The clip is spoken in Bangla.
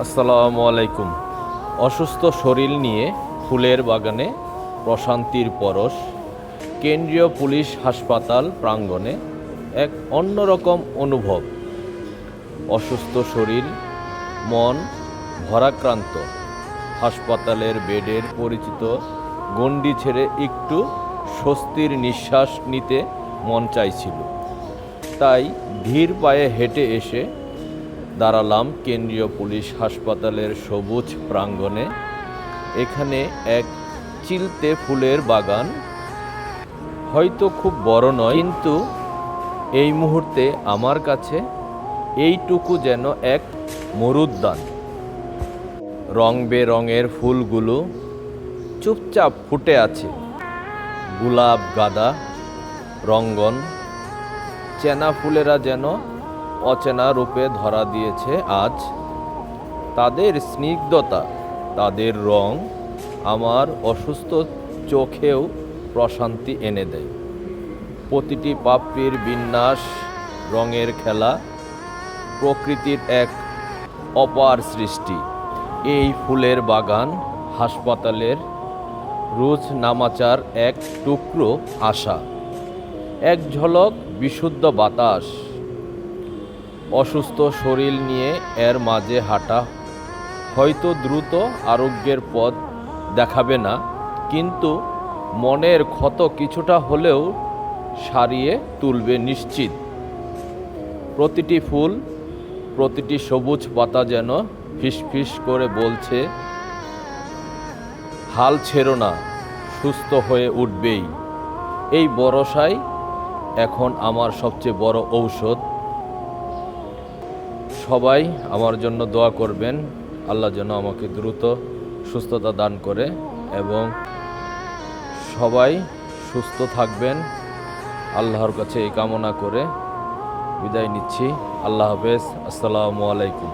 আসসালামু আলাইকুম। অসুস্থ শরীর নিয়ে ফুলের বাগানে প্রশান্তির পরশ। কেন্দ্রীয় পুলিশ হাসপাতাল প্রাঙ্গণে এক অন্যরকম অনুভব। অসুস্থ শরীর, মন ভারাক্রান্ত। হাসপাতালের বেডের পরিচিত গণ্ডি ছেড়ে একটু স্বস্তির নিঃশ্বাস নিতে মন চাইছিল। তাই ধীর পায়ে হেঁটে এসে দাঁড়ালাম কেন্দ্রীয় পুলিশ হাসপাতালের সবুজ প্রাঙ্গণে। এখানে এক চিলতে ফুলের বাগান, হয়তো খুব বড় নয়, কিন্তু এই মুহূর্তে আমার কাছে এইটুকু যেন এক মরুদ্যান। রং বেরঙের ফুলগুলো চুপচাপ ফুটে আছে। গোলাপ, গাঁদা, রঙ্গন, চেনা ফুলেরা যেন অচেনা রূপে ধরা দিয়েছে আজ। তাদের স্নিগ্ধতা, তাদের রং আমার অসুস্থ চোখেও প্রশান্তি এনে দেয়। প্রতিটি পাপড়ির বিন্যাস, রঙের খেলা, প্রকৃতির এক অপার সৃষ্টি। এই ফুলের বাগান হাসপাতালের রোজ নামাচার এক টুকরো আশা, এক ঝলক বিশুদ্ধ বাতাস। অসুস্থ শরীর নিয়ে এর মাঝে হাঁটা হয়তো দ্রুত আরোগ্যের পথ দেখাবে না, কিন্তু মনের ক্ষত কিছুটা হলেও সারিয়ে তুলবে নিশ্চিত। প্রতিটি ফুল, প্রতিটি সবুজ পাতা যেন ফিসফিস করে বলছে, হাল ছেড়ো না, সুস্থ হয়ে উঠবেই। এই ভরসাই এখন আমার সবচেয়ে বড় ঔষধ। সবাই আমার জন্য দোয়া করবেন, আল্লাহ যেন আমাকে দ্রুত সুস্থতা দান করে এবং সবাই সুস্থ থাকবেন, আল্লাহর কাছে এই কামনা করে বিদায় নিচ্ছি। আল্লাহ হাফেজ। আসসালামু আলাইকুম।